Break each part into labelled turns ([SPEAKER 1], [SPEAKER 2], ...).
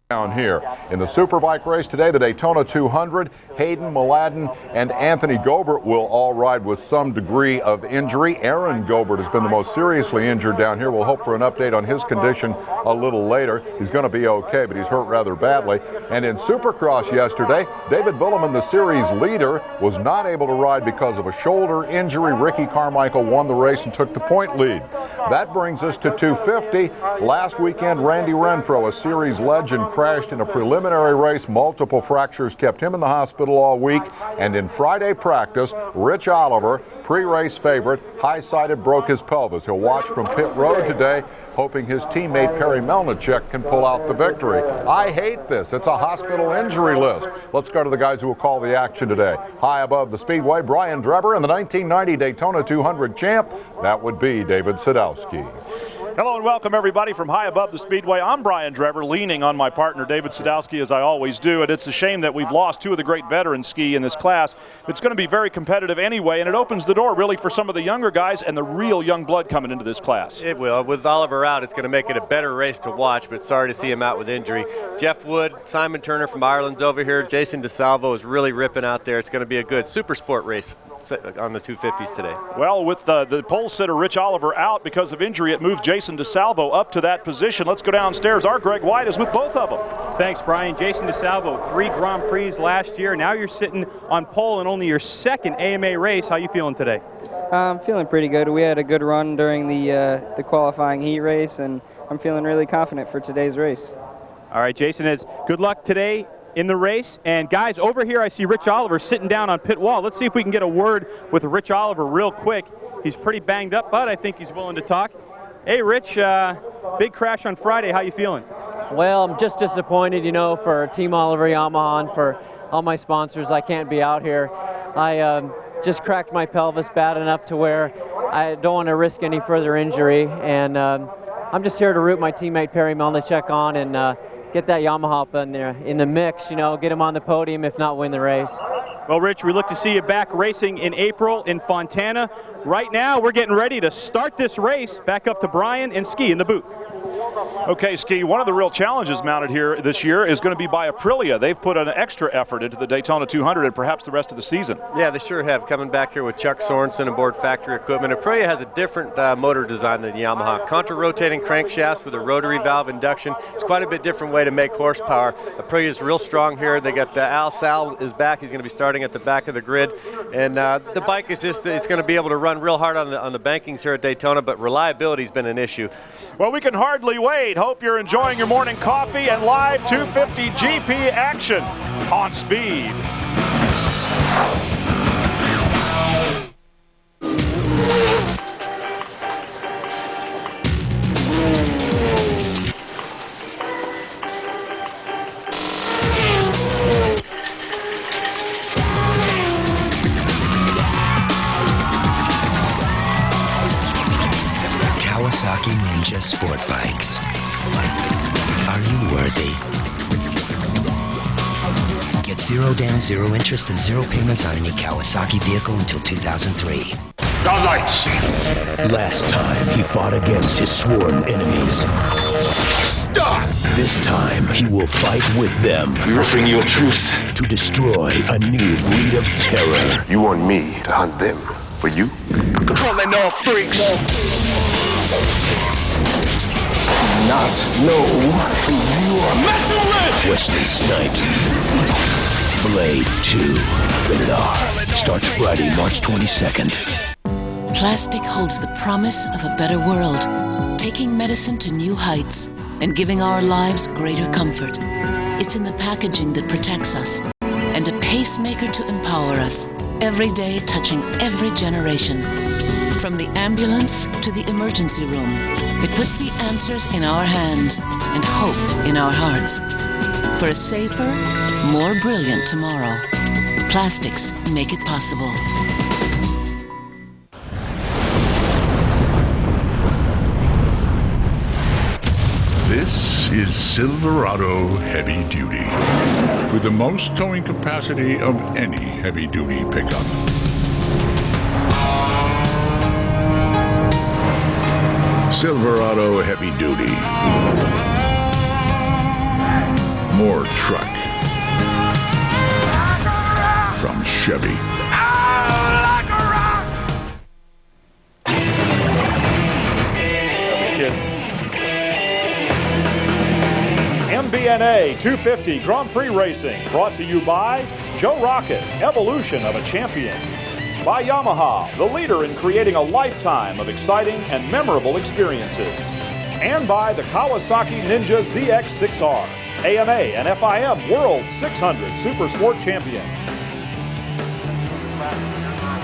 [SPEAKER 1] Down here in the Superbike race today, the Daytona 200, Hayden Mladen and Anthony Gobert will all ride with some degree of injury. Aaron Gobert has been the most seriously injured down here. We'll hope for an update on his condition a little later. He's going to be okay, but he's hurt rather badly. And in Supercross yesterday, David Vuillemin, the series leader, was not able to ride because of a shoulder injury. Ricky Carmichael won the race and took the point lead. That brings us to 250. Last weekend, Randy Renfro, a series legend, crashed in a preliminary race. Multiple fractures kept him in the hospital all week. And in Friday practice, Rich Oliver, pre-race favorite, high-sided, broke his pelvis. He'll watch from pit road today, hoping his teammate Perry Melnichek can pull out the victory. I hate this. It's a hospital injury list. Let's go to the guys who will call the action today. High above the speedway, Brian Drever, and the 1990 Daytona 200 champ. That would be David Sadowski.
[SPEAKER 2] Hello and welcome everybody from high above the speedway. I'm Brian Drever, leaning on my partner David Sadowski as I always do, and it's a shame that we've lost two of the great veterans ski in this class. It's going to be very competitive anyway, and it opens the door really for some of the younger guys and the real young blood coming into this class.
[SPEAKER 3] It will. With Oliver out, it's going to make it a better race to watch, but sorry to see him out with injury. Jeff Wood, Simon Turner from Ireland's over here. Jason DeSalvo is really ripping out there. It's going to be a good super sport race on the 250s today.
[SPEAKER 2] Well, with the pole sitter Rich Oliver out because of injury, it moved Jason DeSalvo up to that position. Let's go downstairs. Our Greg White is with both of them.
[SPEAKER 4] Thanks, Brian. Jason DeSalvo, 3 Grand Prix last year. Now you're sitting on pole in only your second AMA race. How you feeling today?
[SPEAKER 5] I'm feeling pretty good. We had a good run during the qualifying heat race, and I'm feeling really confident for today's race.
[SPEAKER 4] All right, Jason, good luck today in the race. And guys, over here I see Rich Oliver sitting down on pit wall. Let's see if we can get a word with Rich Oliver real quick. He's pretty banged up, but I think he's willing to talk. Hey, Rich, big crash on Friday. How you feeling?
[SPEAKER 6] Well, I'm just disappointed, you know, for Team Oliver Yamaha and for all my sponsors. I can't be out here. I just cracked my pelvis bad enough to where I don't want to risk any further injury. And I'm just here to root my teammate Perry Melnichek on and get that Yamaha up in the mix, you know, get him on the podium, if not win the race.
[SPEAKER 4] Well, Rich, we look to see you back racing in April in Fontana. Right now, we're getting ready to start this race. Back up to Brian and Ski in the booth.
[SPEAKER 2] Okay, Ski, one of the real challenges mounted here this year is going to be by Aprilia. They've put an extra effort into the Daytona 200 and perhaps the rest of the season.
[SPEAKER 3] Yeah, they sure have. Coming back here with Chuck Sorensen aboard factory equipment. Aprilia has a different motor design than Yamaha. Contra-rotating crankshafts with a rotary valve induction. It's quite a bit different way to make horsepower. Aprilia is real strong here. They got Al Sal is back. He's going to be starting at the back of the grid. And the bike is just, it's going to be able to run real hard on the bankings here at Daytona, but reliability's been an issue.
[SPEAKER 2] Well, we can hardly wait. Hope you're enjoying your morning coffee and live 250 GP action on Speed.
[SPEAKER 7] Kawasaki Ninja Sport Bikes. Are you worthy? Get 0 down, 0 interest, and 0 payments on any Kawasaki vehicle until 2003.
[SPEAKER 8] The lights!
[SPEAKER 7] Last time, he fought against his sworn enemies.
[SPEAKER 8] Stop!
[SPEAKER 7] This time, he will fight with them.
[SPEAKER 8] I'm offering you a truce.
[SPEAKER 7] To destroy a new breed of terror.
[SPEAKER 8] You want me to hunt them for you?
[SPEAKER 7] Calling all freaks!
[SPEAKER 8] Not know who you are messing with!
[SPEAKER 7] Wesley Snipes. Blade 2. Rated R. Starts Friday, March 22nd.
[SPEAKER 9] Plastic holds the promise of a better world, taking medicine to new heights and giving our lives greater comfort. It's in the packaging that protects us and a pacemaker to empower us, every day touching every generation. From the ambulance to the emergency room, it puts the answers in our hands and hope in our hearts. For a safer, more brilliant tomorrow, plastics make it possible.
[SPEAKER 10] This is Silverado Heavy Duty, with the most towing capacity of any heavy-duty pickup. Silverado Heavy Duty. more truck. From Chevy.
[SPEAKER 2] MBNA 250 Grand Prix Racing, brought to you by Joe Rocket, Evolution of a Champion. By Yamaha, the leader in creating a lifetime of exciting and memorable experiences. And by the Kawasaki Ninja ZX-6R, AMA and FIM World 600 Super Sport Champion.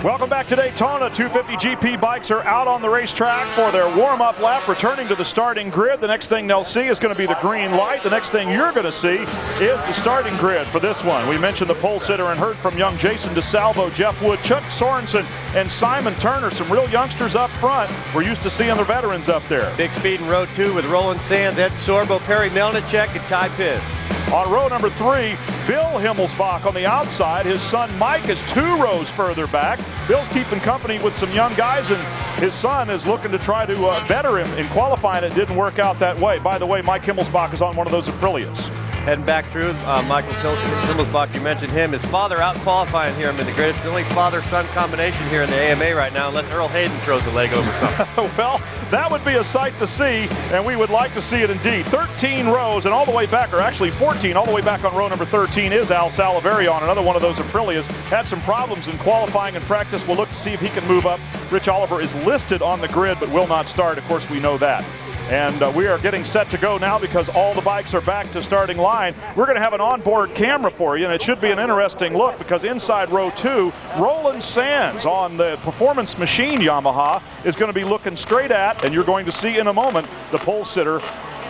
[SPEAKER 2] Welcome back to Daytona. 250 GP bikes are out on the racetrack for their warm-up lap, returning to the starting grid. The next thing they'll see is going to be the green light. The next thing you're going to see is the starting grid for this one. We mentioned the pole sitter and heard from young Jason DeSalvo, Jeff Wood, Chuck Sorensen, and Simon Turner. Some real youngsters up front. We're used to seeing the veterans up there.
[SPEAKER 3] Big speed in row 2 with Roland Sands, Ed Sorbo, Perry Melnicek, and Ty Piss.
[SPEAKER 2] On row number 3, Bill Himmelsbach on the outside. His son Mike is 2 rows further back. Bill's keeping company with some young guys, and his son is looking to try to better him in qualifying. It didn't work out that way. By the way, Mike Himmelsbach is on one of those Aprilias.
[SPEAKER 3] Heading back through, Michael Himmelsbach, you mentioned him. His father out qualifying here in the grid. It's the only father-son combination here in the AMA right now, unless Earl Hayden throws a leg over something.
[SPEAKER 2] Well, that would be a sight to see, and we would like to see it indeed. 13 rows, and all the way back, or actually 14, all the way back on row number 13 is Al Salaveri on another one of those Aprilias. Had some problems in qualifying and practice. We'll look to see if he can move up. Rich Oliver is listed on the grid, but will not start. Of course, we know that. And we are getting set to go now because all the bikes are back to starting line. We're going to have an onboard camera for you, and it should be an interesting look because inside row 2, Roland Sands on the Performance Machine Yamaha is going to be looking straight at, and you're going to see in a moment, the pole sitter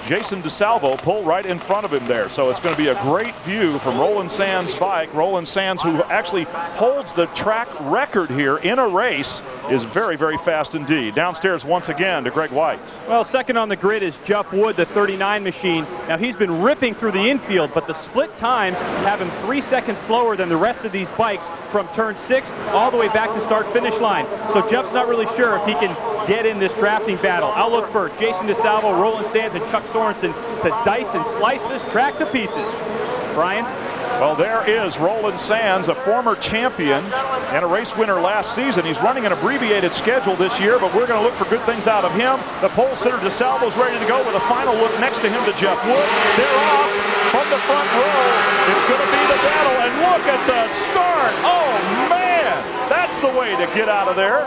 [SPEAKER 2] Jason DeSalvo pull right in front of him there. So it's going to be a great view from Roland Sands' bike. Roland Sands, who actually holds the track record here in a race, is very, very fast indeed. Downstairs once again to Greg White.
[SPEAKER 4] Well, second on the grid is Jeff Wood, the 39 machine. Now he's been ripping through the infield, but the split times have him 3 seconds slower than the rest of these bikes from turn 6 all the way back to start-finish line. So Jeff's not really sure if he can get in this drafting battle. I'll look for Jason DeSalvo, Roland Sands, and Chuck Sorensen to dice and slice this track to pieces. Brian?
[SPEAKER 2] Well, there is Roland Sands, a former champion and a race winner last season. He's running an abbreviated schedule this year, but we're going to look for good things out of him. The pole sitter DeSalvo's ready to go with a final look next to him to Jeff Wood. They're off from the front row. It's going to be the battle, and look at the start. Oh, man, that's the way to get out of there.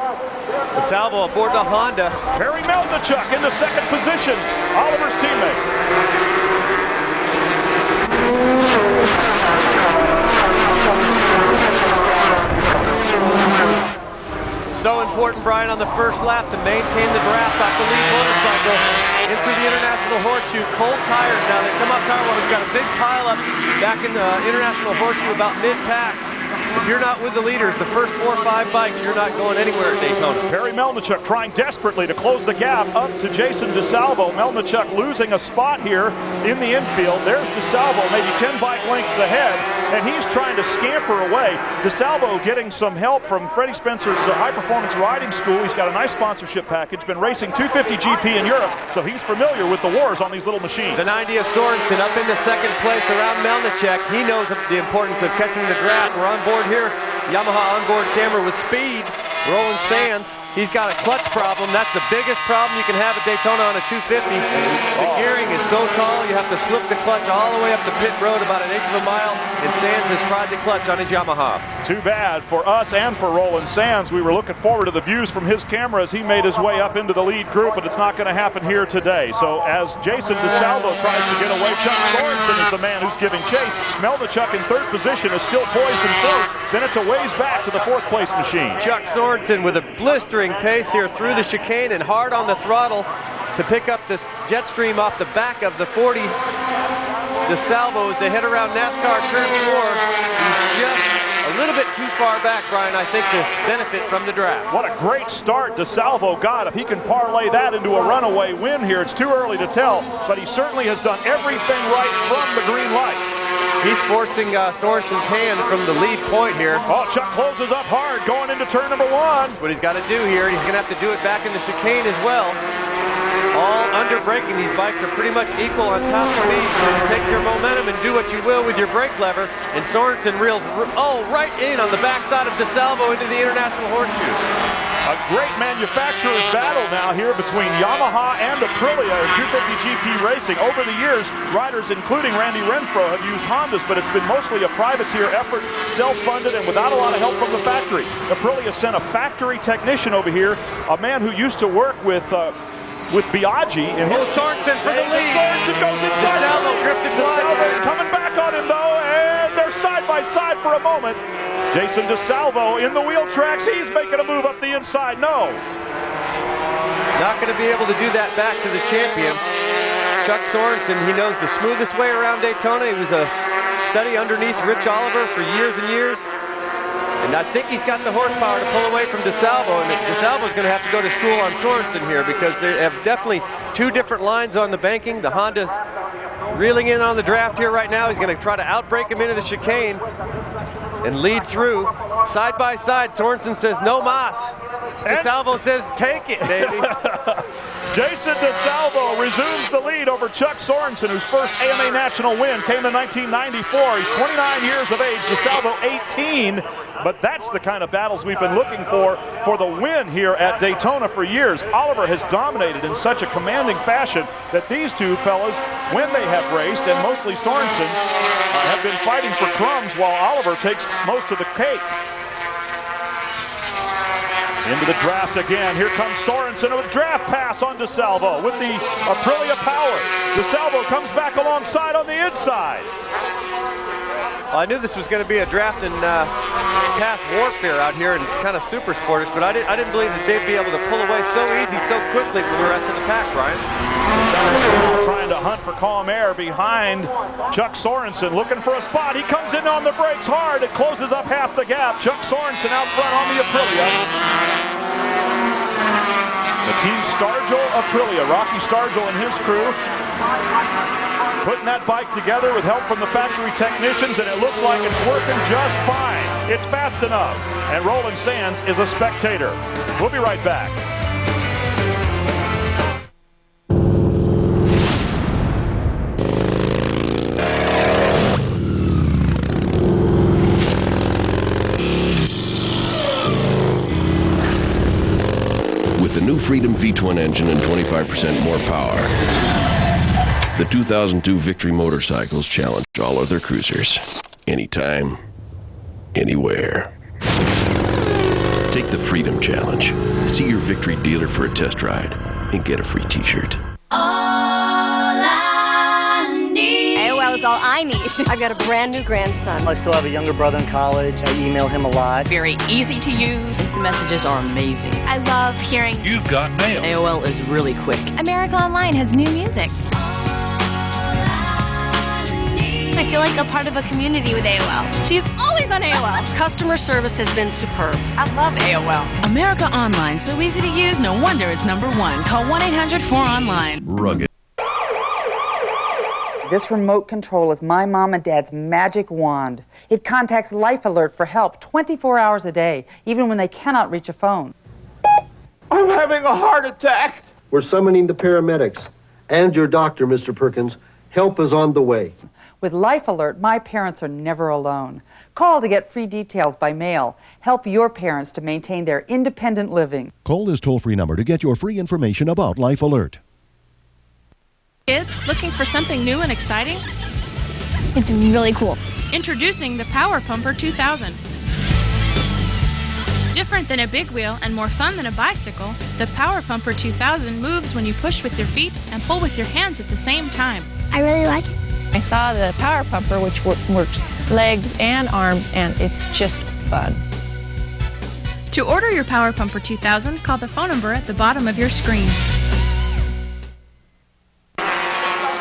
[SPEAKER 3] DeSalvo aboard the Honda.
[SPEAKER 2] Perry Melnicek into second position, Oliver's teammate.
[SPEAKER 3] So important, Brian, on the first lap to maintain the draft off the lead motorcycle into the International Horseshoe. Cold tires now. They come up tire well. He's got a big pile up back in the International Horseshoe about mid-pack. If you're not with the leaders, the first 4 or 5 bikes, you're not going anywhere at Daytona.
[SPEAKER 2] Perry Melnicek trying desperately to close the gap up to Jason DeSalvo. Melnicek losing a spot here in the infield. There's DeSalvo, maybe 10 bike lengths ahead, and he's trying to scamper away. DeSalvo getting some help from Freddie Spencer's High Performance Riding School. He's got a nice sponsorship package, been racing 250 GP in Europe, so he's familiar with the wars on these little machines.
[SPEAKER 3] The 90 of Sorensen up into second place around Melnicek. He knows the importance of catching the draft. We're on board here, Yamaha onboard camera with speed. Roland Sands, he's got a clutch problem. That's the biggest problem you can have at Daytona on a 250. The gearing is so tall, you have to slip the clutch all the way up the pit road about 1/8 of a mile, and Sands has fried the clutch on his Yamaha.
[SPEAKER 2] Too bad for us and for Roland Sands. We were looking forward to the views from his camera as he made his way up into the lead group, but it's not going to happen here today. So as Jason DeSalvo tries to get away, Chuck Sorensen is the man who's giving chase. Melnicek in third position is still poised and close. Then it's a ways back to the 4th place machine.
[SPEAKER 3] Chuck Sorensen with a blistering pace here through the chicane and hard on the throttle to pick up this jet stream off the back of the 40. DeSalvo as they head around NASCAR turn 4. He's just a little bit too far back, Brian, I think, to benefit from the draft.
[SPEAKER 2] What a great start DeSalvo got. If he can parlay that into a runaway win here, it's too early to tell, but he certainly has done everything right from the green light.
[SPEAKER 3] He's forcing Sorensen's hand from the lead point here.
[SPEAKER 2] Oh, Chuck closes up hard going into turn number 1.
[SPEAKER 3] That's what he's got to do here. He's going to have to do it back in the chicane as well. all under braking. These bikes are pretty much equal on top speed, so you take your momentum and do what you will with your brake lever. And Sorensen reels right in on the backside of DeSalvo into the International Horseshoe.
[SPEAKER 2] A great manufacturer's battle now here between Yamaha and Aprilia in 250 GP racing. Over the years, riders including Randy Renfro have used Hondas, but it's been mostly a privateer effort, self-funded and without a lot of help from the factory. Aprilia sent a factory technician over here, a man who used to work with Biaggi. And
[SPEAKER 3] Sorensen for the lead.
[SPEAKER 2] Sorensen goes inside.
[SPEAKER 3] DeSalvo gripped it wide.
[SPEAKER 2] DeSalvo's coming back on him though, and they're side by side for a moment. Jason DeSalvo in the wheel tracks. He's making a move up the inside. No.
[SPEAKER 3] Not going to be able to do that back to the champion. Chuck Sorensen, he knows the smoothest way around Daytona. He was a study underneath Rich Oliver for years and years. And I think he's got the horsepower to pull away from DeSalvo. And DeSalvo's going to have to go to school on Sorensen here because they have definitely two different lines on the banking. The Honda's reeling in on the draft here right now. He's going to try to outbrake him into the chicane and lead through. Side by side, Sorensen says no mas. DeSalvo says take it, baby.
[SPEAKER 2] Jason DeSalvo resumes the lead over Chuck Sorensen, whose first AMA national win came in 1994. He's 29 years of age, DeSalvo 18. But that's the kind of battles we've been looking for the win here at Daytona for years. Oliver has dominated in such a commanding fashion that these two fellas, when they have raced, and mostly Sorensen, have been fighting for crumbs while Oliver takes most of the cake. Into the draft again. Here comes Sorensen with a draft pass on DeSalvo with the Aprilia power. DeSalvo comes back alongside on the inside.
[SPEAKER 3] Well, I knew this was going to be a draft and pass warfare out here and kind of super sportish, but I didn't believe that they'd be able to pull away so easy, so quickly from the rest of the pack, Brian.
[SPEAKER 2] Trying to hunt for calm air behind Chuck Sorensen, looking for a spot. He comes in on the brakes hard. It closes up half the gap. Chuck Sorensen out front on the Aprilia. The team Stargell Aprilia, Rocky Stargell and his crew, putting that bike together with help from the factory technicians, and it looks like it's working just fine. It's fast enough. And Roland Sands is a spectator. We'll be right back.
[SPEAKER 11] With the new Freedom V-twin engine and 25% more power, the 2002 Victory motorcycles challenge all other cruisers. Anytime, anywhere. Take the Freedom Challenge. See your Victory dealer for a test ride and get a free t-shirt.
[SPEAKER 12] AOL is all I need. I've got a brand new grandson.
[SPEAKER 13] I still have a younger brother in college. I email him a lot.
[SPEAKER 14] Very easy to use.
[SPEAKER 15] Instant messages are amazing.
[SPEAKER 16] I love hearing
[SPEAKER 17] You've got mail.
[SPEAKER 15] AOL is really quick.
[SPEAKER 16] America Online has new music. I feel like a part of a community with AOL. She's always on AOL.
[SPEAKER 12] Customer service has been superb.
[SPEAKER 14] I love AOL.
[SPEAKER 15] America Online, so easy to use, no wonder it's #1. Call 1-800-4ONLINE.
[SPEAKER 11] Rugged.
[SPEAKER 18] This remote control is my mom and dad's magic wand. It contacts Life Alert for help 24 hours a day, even when they cannot reach a phone.
[SPEAKER 19] I'm having a heart attack.
[SPEAKER 20] We're summoning the paramedics and your doctor, Mr. Perkins. Help is on the way.
[SPEAKER 18] With Life Alert, my parents are never alone. Call to get free details by mail. Help your parents to maintain their independent living.
[SPEAKER 21] Call this toll-free number to get your free information about Life Alert.
[SPEAKER 22] Kids, looking for something new and exciting?
[SPEAKER 16] It's really cool.
[SPEAKER 22] Introducing the Power Pumper 2000. Different than a big wheel and more fun than a bicycle, the Power Pumper 2000 moves when you push with your feet and pull with your hands at the same time.
[SPEAKER 16] I really like it.
[SPEAKER 23] I saw the Power Pumper, which works legs and arms, and it's just fun.
[SPEAKER 22] To order your Power Pumper 2000, call the phone number at the bottom of your screen.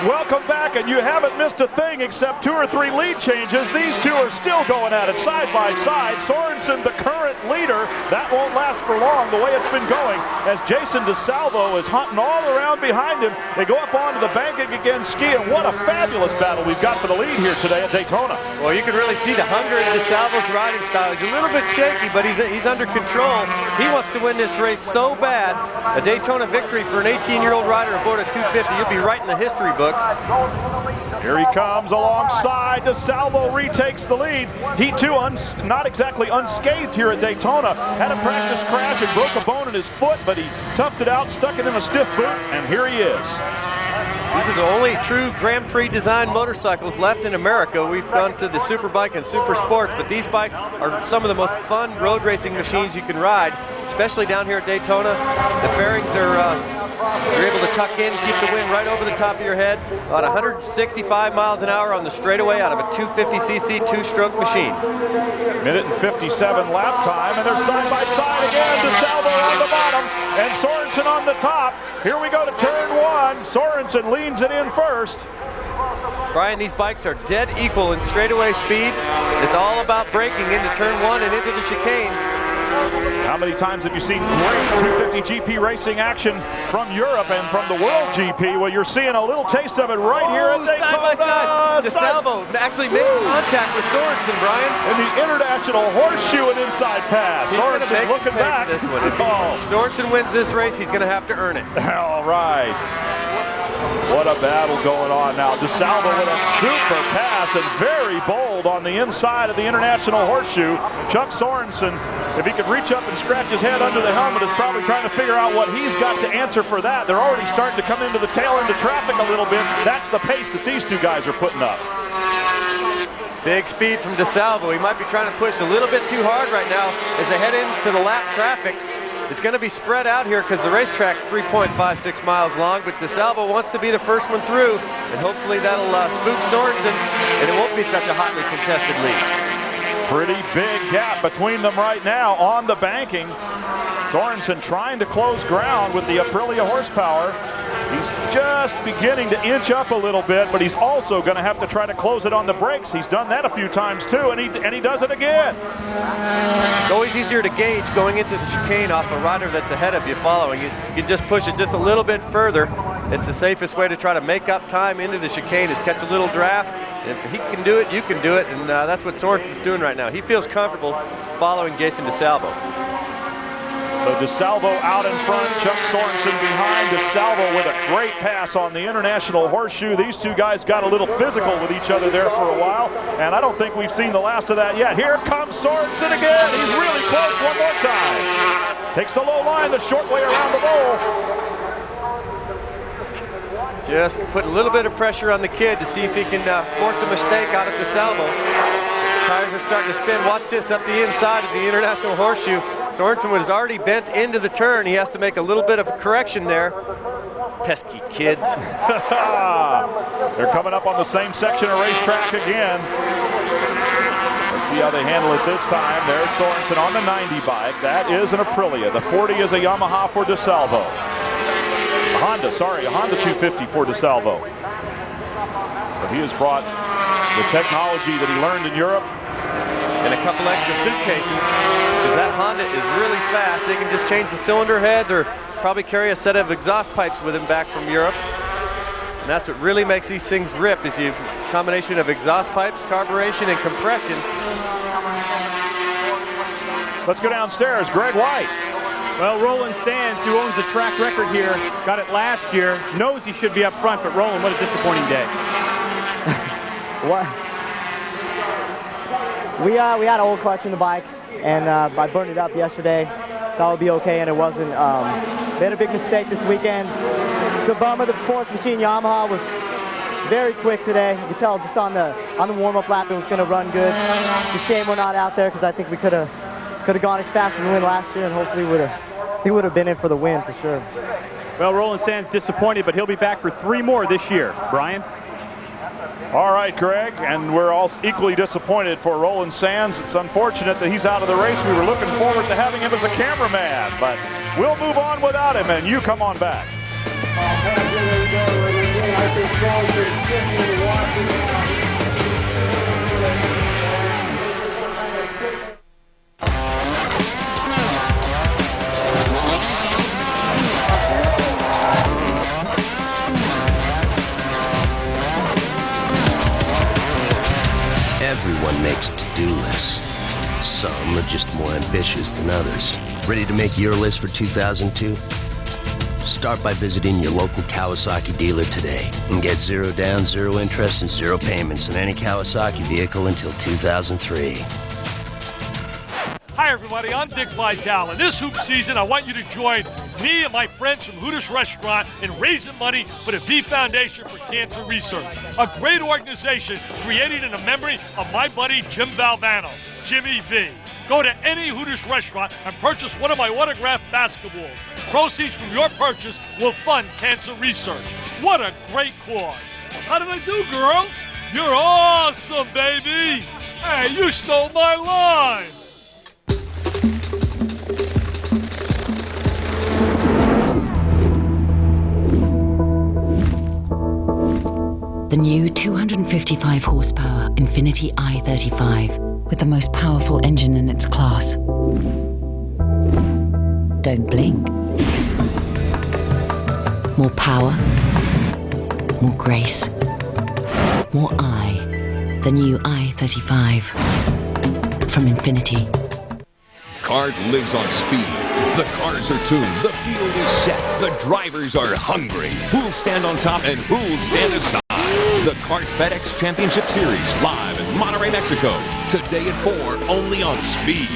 [SPEAKER 2] Welcome back, and you haven't missed a thing except 2 or 3 lead changes. These two are still going at it side by side. Sorensen, the current leader. That won't last for long, the way it's been going, as Jason DeSalvo is hunting all around behind him. They go up onto the banking again, ski, and what a fabulous battle we've got for the lead here today at Daytona.
[SPEAKER 3] Well, you can really see the hunger in DeSalvo's riding style. He's a little bit shaky, but he's under control. He wants to win this race so bad. A Daytona victory for an 18-year-old rider aboard a 250. You'll be right in the history books.
[SPEAKER 2] Here he comes alongside. DeSalvo retakes the lead. He too, not exactly unscathed here at Daytona. Had a practice crash and broke a bone in his foot, but he toughed it out, stuck it in a stiff boot, and here he is.
[SPEAKER 3] These are the only true Grand Prix designed motorcycles left in America. We've gone to the Superbike and Super Sports, but these bikes are some of the most fun road racing machines you can ride, especially down here at Daytona. The fairings are you're able to tuck in, keep the wind right over the top of your head. About 165 miles an hour on the straightaway out of a 250cc two-stroke machine.
[SPEAKER 2] Minute and 57 lap time, and they're side by side again. DeSalvo on the bottom and Sorensen on the top. Here we go to turn 1. Sorensen leans it in first.
[SPEAKER 3] Brian, these bikes are dead equal in straightaway speed. It's all about braking into turn 1 and into the chicane.
[SPEAKER 2] How many times have you seen great 250 GP racing action from Europe and from the World GP? Well, you're seeing a little taste of it right here at Daytona.
[SPEAKER 3] Side by side. DeSalvo actually made contact with Sorensen, Brian.
[SPEAKER 2] In the International Horseshoe and inside pass. Sorensen looking back.
[SPEAKER 3] This one. If Sorensen wins this race, he's going to have to earn it.
[SPEAKER 2] All right. What a battle going on now. DeSalvo with a super pass and very bold on the inside of the International Horseshoe. Chuck Sorensen, if he could reach up and scratch his head under the helmet, is probably trying to figure out what he's got to answer for that. They're already starting to come into the tail end of traffic a little bit. That's the pace that these two guys are putting up.
[SPEAKER 3] Big speed from DeSalvo. He might be trying to push a little bit too hard right now as they head into the lap traffic. It's going to be spread out here because the racetrack's 3.56 miles long, but DeSalvo wants to be the first one through, and hopefully that'll spook Sorensen, and it won't be such a hotly contested lead.
[SPEAKER 2] Pretty big gap between them right now on the banking. Sorensen trying to close ground with the Aprilia horsepower. He's just beginning to inch up a little bit, but he's also going to have to try to close it on the brakes. He's done that a few times too, and he does it again.
[SPEAKER 3] It's always easier to gauge going into the chicane off a rider that's ahead of you following. You just push it just a little bit further. It's the safest way to try to make up time into the chicane is catch a little draft. And if he can do it, you can do it, and that's what Sorensen's doing right now. He feels comfortable following Jason DeSalvo.
[SPEAKER 2] So DeSalvo out in front, Chuck Sorensen behind. DeSalvo with a great pass on the International Horseshoe. These two guys got a little physical with each other there for a while, and I don't think we've seen the last of that yet. Here comes Sorensen again. He's really close one more time. Takes the low line, the short way around the bowl.
[SPEAKER 3] Just put a little bit of pressure on the kid to see if he can force a mistake out of DeSalvo. Tires are starting to spin. Watch this up the inside of the International Horseshoe. Sorensen was already bent into the turn. He has to make a little bit of a correction there. Pesky kids.
[SPEAKER 2] They're coming up on the same section of racetrack again. Let's see how they handle it this time. There's Sorensen on the 90 bike. That is an Aprilia. The 40 is a Yamaha for DeSalvo. A Honda 250 for DeSalvo. So he has brought the technology that he learned in Europe
[SPEAKER 3] and a couple extra suitcases, because that Honda is really fast. They can just change the cylinder heads or probably carry a set of exhaust pipes with him back from Europe. And that's what really makes these things rip, is the combination of exhaust pipes, carburation, and compression.
[SPEAKER 2] Let's go downstairs. Greg White.
[SPEAKER 4] Well, Roland Sands, who owns the track record here, got it last year, knows he should be up front, but Roland, what a disappointing day.
[SPEAKER 1] What? We had an old clutch in the bike, and I burned it up yesterday. Thought it would be okay, and it wasn't. Made a big mistake this weekend. The bummer, the fourth machine Yamaha was very quick today. You can tell just on the warm-up lap it was going to run good. It's a shame we're not out there, because I think we could have gone as fast as we went last year, and hopefully he would have been in for the win for sure.
[SPEAKER 4] Well, Roland Sands disappointed, but he'll be back for 3 more this year. Brian?
[SPEAKER 2] All right, Greg, and we're all equally disappointed for Roland Sands. It's unfortunate that he's out of the race. We were looking forward to having him as a cameraman, but we'll move on without him, and you come on back.
[SPEAKER 7] Everyone makes to-do lists. Some are just more ambitious than others. Ready to make your list for 2002? Start by visiting your local Kawasaki dealer today and get 0 down, 0 interest, and 0 payments on any Kawasaki vehicle until 2003.
[SPEAKER 5] Hi everybody, I'm Dick Vitale, and this hoop season I want you to join me and my friends from Hooters Restaurant in raising money for the V Foundation for Cancer Research, a great organization created in the memory of my buddy Jim Valvano, Jimmy V. Go to any Hooters restaurant and purchase one of my autographed basketballs. Proceeds from your purchase will fund cancer research. What a great cause. How did I do, girls? You're awesome, baby. Hey, you stole my line.
[SPEAKER 9] The new 255 horsepower Infiniti i35 with the most powerful engine in its class. Don't blink. More power, more grace, more I. The new i35 from Infiniti.
[SPEAKER 6] Card lives on speed. The cars are tuned. The field is set. The drivers are hungry. Who'll stand on top and who'll stand aside? The Kart FedEx Championship Series live in Monterrey, Mexico. Today at 4, only on Speed.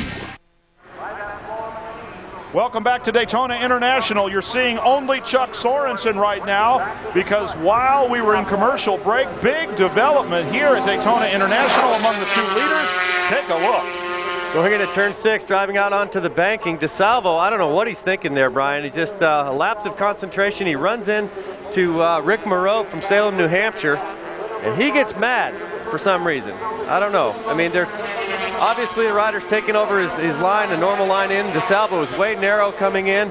[SPEAKER 2] Welcome back to Daytona International. You're seeing only Chuck Sorensen right now because while we were in commercial break, big development here at Daytona International among the two leaders. Take a look.
[SPEAKER 3] Going into turn 6, driving out onto the banking. DeSalvo, I don't know what he's thinking there, Brian. He just a lapse of concentration. He runs in to Rick Moreau from Salem, New Hampshire, and he gets mad for some reason. I don't know. I mean, there's obviously the rider's taking over his line, a normal line in. DeSalvo is way narrow coming in,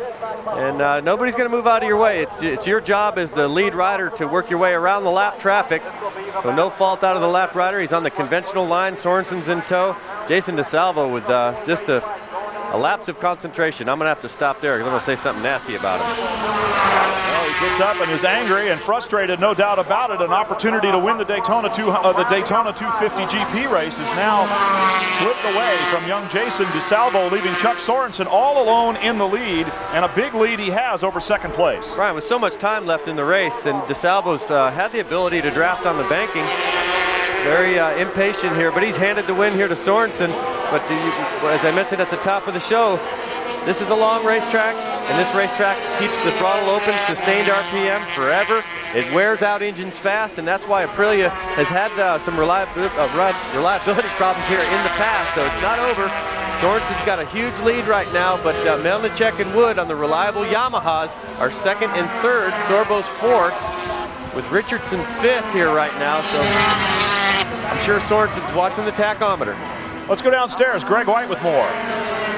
[SPEAKER 3] and nobody's going to move out of your way. It's your job as the lead rider to work your way around the lap traffic. So no fault out of the lap rider. He's on the conventional line. Sorensen's in tow. Jason DeSalvo with just a lapse of concentration. I'm going to have to stop there because I'm going to say something nasty about him.
[SPEAKER 2] Well, he gets up and is angry and frustrated, no doubt about it. An opportunity to win the Daytona 250 GP race is now slipped away from young Jason DeSalvo, leaving Chuck Sorensen all alone in the lead, and a big lead he has over second place.
[SPEAKER 3] Right, with so much time left in the race, and DeSalvo's had the ability to draft on the banking. Very impatient here, but he's handed the win here to Sorensen. But as I mentioned at the top of the show, this is a long racetrack, and this racetrack keeps the throttle open, sustained RPM forever. It wears out engines fast, and that's why Aprilia has had some reliability problems here in the past, so it's not over. Sorensen's got a huge lead right now, but Melnicek and Wood on the reliable Yamahas are second and third, Sorbo's fourth, with Richardson fifth here right now, so I'm sure Sorensen's watching the tachometer.
[SPEAKER 2] Let's go downstairs. Greg White with more.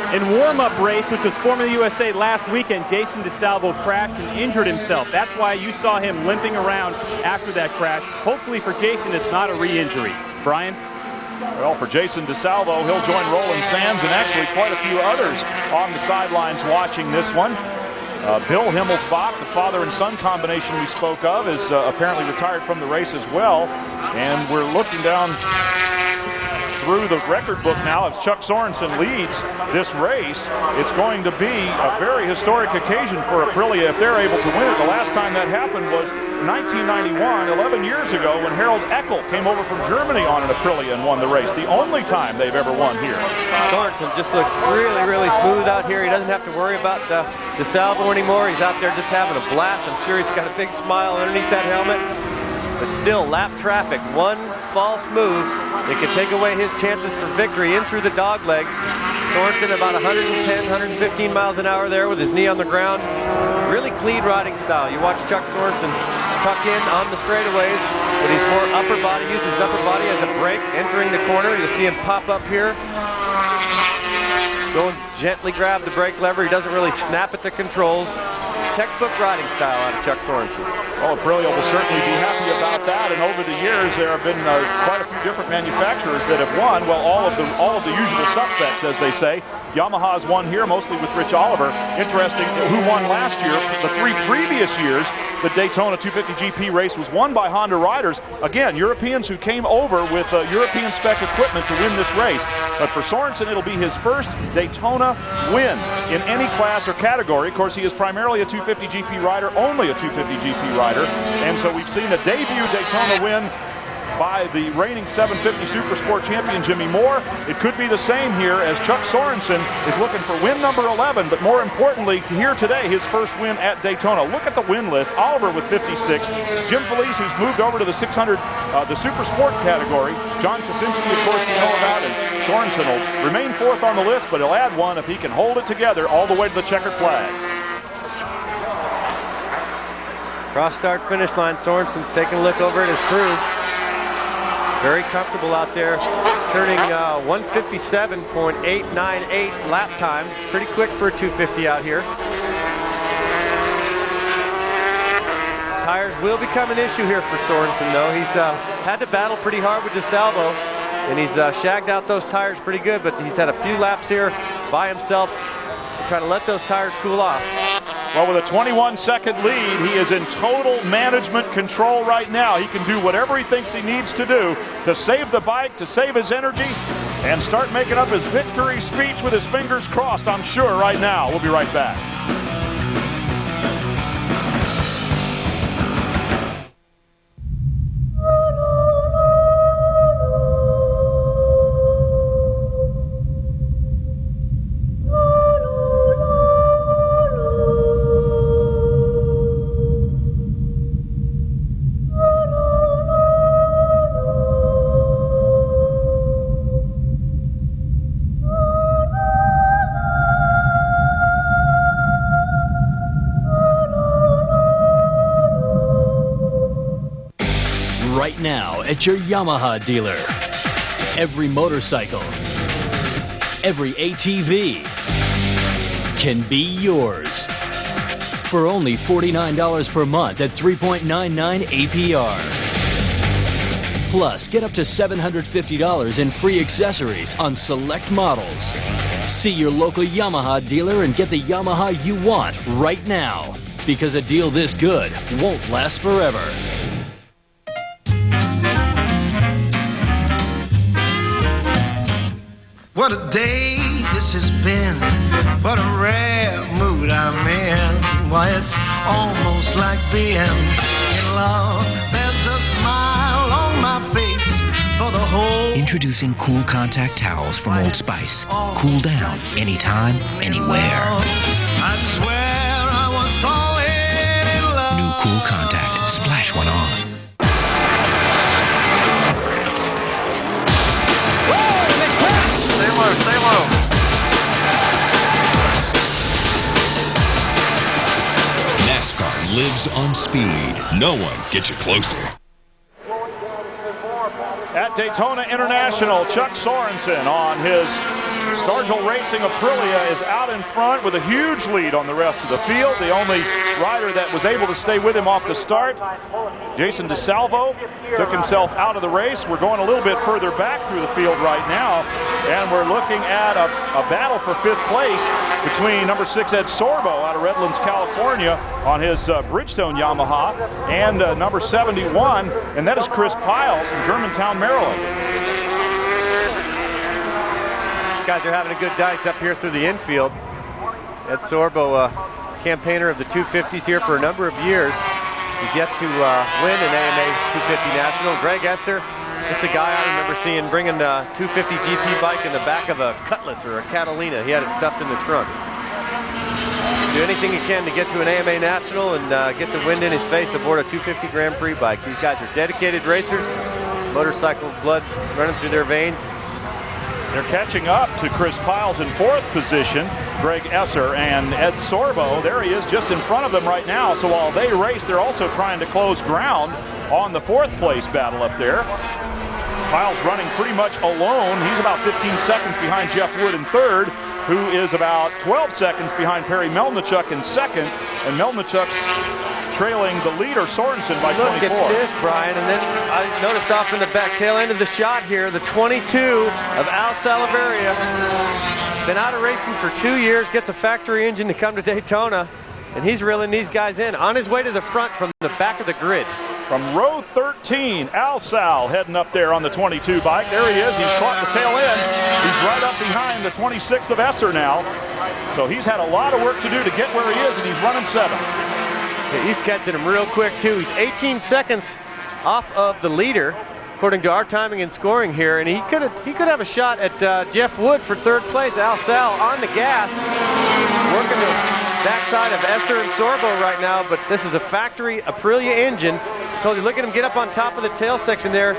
[SPEAKER 4] In warm-up race, which was Formula USA last weekend, Jason DeSalvo crashed and injured himself. That's why you saw him limping around after that crash. Hopefully for Jason, it's not a re-injury. Brian?
[SPEAKER 2] Well, for Jason DeSalvo, he'll join Roland Sands and actually quite a few others on the sidelines watching this one. Bill Himmelsbach, the father and son combination we spoke of, is apparently retired from the race as well. And we're looking down through the record book now as Chuck Sorensen leads this race. It's going to be a very historic occasion for Aprilia if they're able to win it. The last time that happened was 1991, 11 years ago, when Harold Eckel came over from Germany on an Aprilia and won the race. The only time they've ever won here.
[SPEAKER 3] Sorensen just looks really, really smooth out here. He doesn't have to worry about DeSalvo anymore. He's out there just having a blast. I'm sure he's got a big smile underneath that helmet. But still, lap traffic, one false move, it could take away his chances for victory in through the dog leg. Sorensen about 110, 115 miles an hour there with his knee on the ground. Really clean riding style. You watch Chuck Sorensen tuck in on the straightaways, but he's more upper body, uses his upper body as a brake entering the corner. You'll see him pop up here. Go and gently grab the brake lever. He doesn't really snap at the controls. textbook riding style out of Chuck Sorensen.
[SPEAKER 2] Well, Aprilia will certainly be happy about that, and over the years there have been quite a few different manufacturers that have won. Well, all of the usual suspects, as they say. Yamaha's won here, mostly with Rich Oliver. Interesting, who won last year. The 3 previous years, the Daytona 250 GP race was won by Honda riders. Again, Europeans who came over with European spec equipment to win this race. But for Sorensen, it'll be his first Daytona win in any class or category. Of course, he is primarily a 250 GP rider, only a 250 GP rider. And so we've seen a debut Daytona win by the reigning 750 Super Sport champion Jimmy Moore. It could be the same here as Chuck Sorensen is looking for win number 11, but more importantly, here today, his first win at Daytona. Look at the win list. Oliver with 56. Jim Felice, who's moved over to the 600, the Super Sport category. John Kaczynski, of course, we know about, and Sorensen will remain 4th on the list, but he'll add one if he can hold it together all the way to the checkered flag.
[SPEAKER 3] Cross start finish line. Sorensen's taking a look over at his crew. Very comfortable out there, turning 157.898 lap time. Pretty quick for a 250 out here. Tires will become an issue here for Sorensen, though. He's had to battle pretty hard with DeSalvo, and he's shagged out those tires pretty good, but he's had a few laps here by himself to try to let those tires cool off.
[SPEAKER 2] Well, with a 21-second lead, he is in total management control right now. He can do whatever he thinks he needs to do to save the bike, to save his energy, and start making up his victory speech with his fingers crossed, I'm sure, right now. We'll be right back.
[SPEAKER 8] Now at your Yamaha dealer. Every motorcycle, every ATV can be yours for only $49 per month at 3.99 APR. Plus, get up to $750 in free accessories on select models. See your local Yamaha dealer and get the Yamaha you want right now, because a deal this good won't last forever.
[SPEAKER 10] What a day this has been, what a rare mood I'm in. Why, it's almost like being in love. There's a smile on my face for the whole.
[SPEAKER 17] Introducing Cool Contact Towels from Old Spice. Cool down anytime, anywhere.
[SPEAKER 10] I swear I was falling in love.
[SPEAKER 17] New Cool Contact. Splash one on.
[SPEAKER 10] Stay low.
[SPEAKER 6] NASCAR lives on speed. No one gets you closer.
[SPEAKER 2] At Daytona International, Chuck Sorensen on his Stargell Racing Aprilia is out in front with a huge lead on the rest of the field. The only rider that was able to stay with him off the start, Jason DeSalvo, took himself out of the race. We're going a little bit further back through the field right now, and we're looking at a battle for 5th place between number 6 Ed Sorbo out of Redlands, California on his Bridgestone Yamaha, and number 71, and that is Chris Piles from Germantown, Maryland.
[SPEAKER 3] These guys are having a good dice up here through the infield. Ed Sorbo, campaigner of the 250s here for a number of years. He's yet to win an AMA 250 National. Greg Esser, this is a guy I remember seeing bringing a 250 GP bike in the back of a Cutlass or a Catalina. He had it stuffed in the trunk. Do anything he can to get to an AMA National and get the wind in his face aboard a 250 Grand Prix bike. These guys are dedicated racers, motorcycle blood running through their veins.
[SPEAKER 2] They're catching up to Chris Piles in 4th position, Greg Esser, and Ed Sorbo. There he is just in front of them right now. So while they race, they're also trying to close ground on the 4th place battle up there. Piles running pretty much alone. He's about 15 seconds behind Jeff Wood in 3rd, who is about 12 seconds behind Perry Melnichuk in 2nd. and Melnichuk's trailing the leader, Sorensen, by 24.
[SPEAKER 3] Look at this, Brian, and then I noticed off in the back tail end of the shot here, the 22 of Al Salaveria. Been out of racing for 2 years, gets a factory engine to come to Daytona, and he's reeling these guys in on his way to the front from the back of the grid.
[SPEAKER 2] From row 13, Al Sal heading up there on the 22 bike. There he is. He's caught the tail end. He's right up behind the 26 of Esser now. So he's had a lot of work to do to get where he is, and he's running 7.
[SPEAKER 3] Yeah, he's catching him real quick, too. He's 18 seconds off of the leader, according to our timing and scoring here, and he could have a shot at Jeff Wood for 3rd place. Al Sal on the gas, working the backside of Esser and Sorbo right now, but this is a factory Aprilia engine. I told you, look at him get up on top of the tail section there,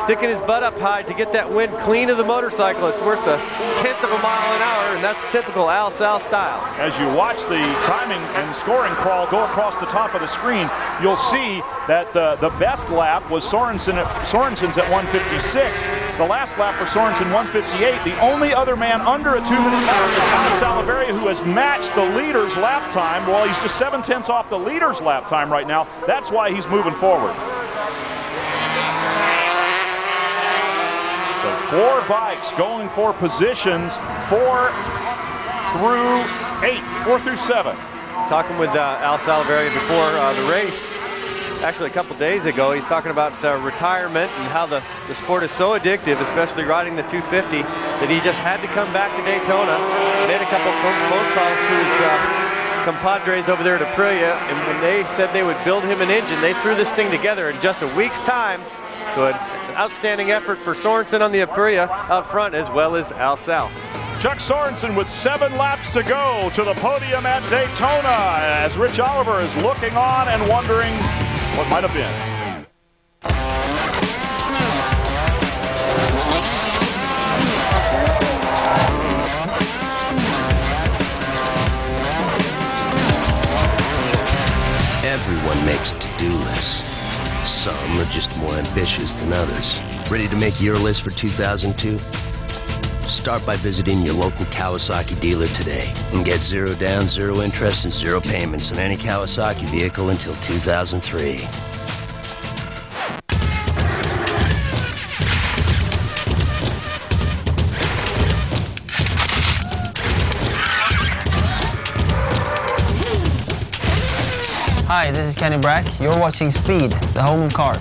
[SPEAKER 3] sticking his butt up high to get that wind clean of the motorcycle. It's worth a 1/10 of a mile an hour, and that's typical Al Sal style.
[SPEAKER 2] As you watch the timing and scoring crawl go across the top of the screen, you'll see that the best lap was Sorensen's at 1:56. The last lap for Sorensen, 1:58. The only other man under a 2-minute lap is Al Salaveria, who has matched the leader's lap time. Well, he's just 7/10 off the leader's lap time right now. That's why he's moving forward. So 4 bikes going for positions 4 through 8, 4 through 7.
[SPEAKER 3] Talking with Al Salaveria before the race, actually a couple days ago, he's talking about retirement and how the sport is so addictive, especially riding the 250, that he just had to come back to Daytona. Made a couple phone calls to his compadres over there at Aprilia, and when they said they would build him an engine, they threw this thing together in just a week's time. So an outstanding effort for Sorensen on the Aprilia out front, as well as Al Sal.
[SPEAKER 2] Chuck Sorensen with 7 laps to go to the podium at Daytona, as Rich Oliver is looking on and wondering what might have been.
[SPEAKER 7] Everyone makes to-do lists. Some are just more ambitious than others. Ready to make your list for 2002? Start by visiting your local Kawasaki dealer today and get 0 down, 0 interest, and 0 payments on any Kawasaki vehicle until 2003.
[SPEAKER 12] Hi, this is Kenny Brack. You're watching Speed, the home of kart.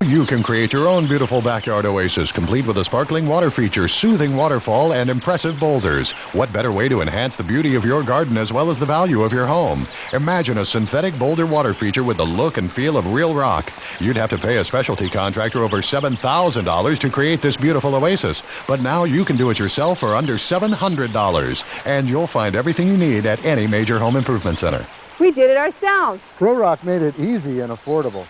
[SPEAKER 13] You can create your own beautiful backyard oasis, complete with a sparkling water feature, soothing waterfall, and impressive boulders. What better way to enhance the beauty of your garden as well as the value of your home? Imagine a synthetic boulder water feature with the look and feel of real rock. You'd have to pay a specialty contractor over $7,000 to create this beautiful oasis. But now you can do it yourself for under $700. And you'll find everything you need at any major home improvement center.
[SPEAKER 14] We did it ourselves.
[SPEAKER 24] Pro Rock made it easy and affordable.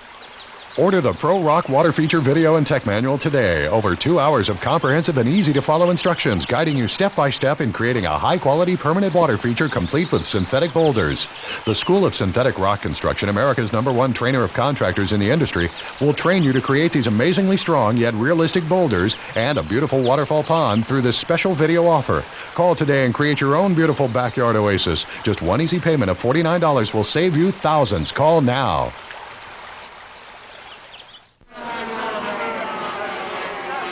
[SPEAKER 13] Order the Pro Rock Water Feature Video and Tech Manual today. Over 2 hours of comprehensive and easy-to-follow instructions guiding you step-by-step in creating a high-quality permanent water feature complete with synthetic boulders. The School of Synthetic Rock Construction, America's #1 trainer of contractors in the industry, will train you to create these amazingly strong yet realistic boulders and a beautiful waterfall pond through this special video offer. Call today and create your own beautiful backyard oasis. Just one easy payment of $49 will save you thousands. Call now.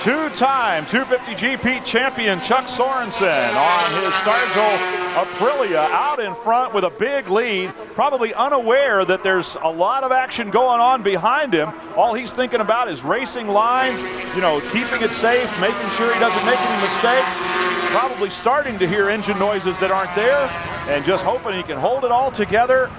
[SPEAKER 2] Two-time 250 GP champion Chuck Sorensen on his Stargirl Aprilia out in front with a big lead, probably unaware that there's a lot of action going on behind him. All he's thinking about is racing lines, you know, keeping it safe, making sure he doesn't make any mistakes, probably starting to hear engine noises that aren't there, and just hoping he can hold it all together.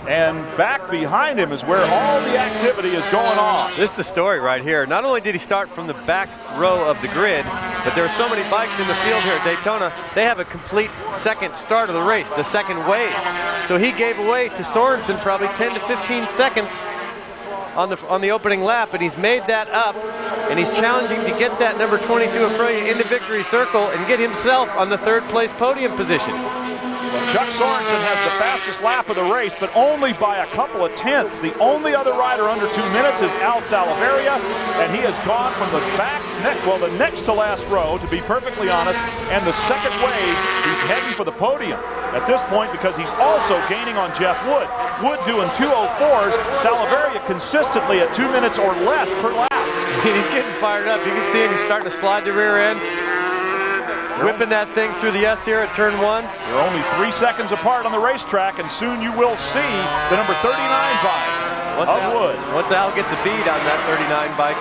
[SPEAKER 2] And back behind him is where all the activity is going on.
[SPEAKER 3] This is the story right here. Not only did he start from the back row of the grid, but there are so many bikes in the field here at Daytona, they have a complete second start of the race, the second wave. So he gave away to Sorensen probably 10 to 15 seconds on the opening lap, and he's made that up, and he's challenging to get that number 22 Aprilia into victory circle and get himself on the 3rd place podium position.
[SPEAKER 2] Chuck Sorensen has the fastest lap of the race, but only by a couple of tenths. The only other rider under 2 minutes is Al Salaveria, and he has gone from the the next to last row, to be perfectly honest, and the second wave, he's heading for the podium at this point because he's also gaining on Jeff Wood. Wood doing 2:04s, Salaveria consistently at 2 minutes or less per lap.
[SPEAKER 3] He's getting fired up. You can see him, he's starting to slide the rear end. Whipping that thing through the S here at turn 1.
[SPEAKER 2] They're only 3 seconds apart on the racetrack, and soon you will see the number 39 bike of Wood.
[SPEAKER 3] Once Al gets a bead on that 39 bike,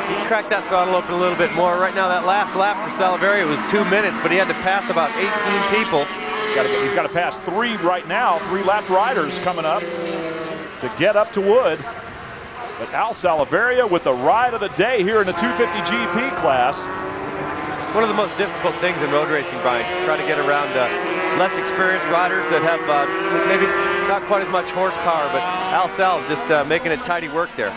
[SPEAKER 3] he can crack that throttle open a little bit more. Right now, that last lap for Salaveria was 2 minutes, but he had to pass about 18 people.
[SPEAKER 2] He's got to pass 3 right now, 3 lap riders coming up to get up to Wood. But Al Salaveria with the ride of the day here in the 250 GP class.
[SPEAKER 3] One of the most difficult things in road racing, Brian, to try to get around less experienced riders that have maybe not quite as much horsepower, but Al Sal just making it tidy work there.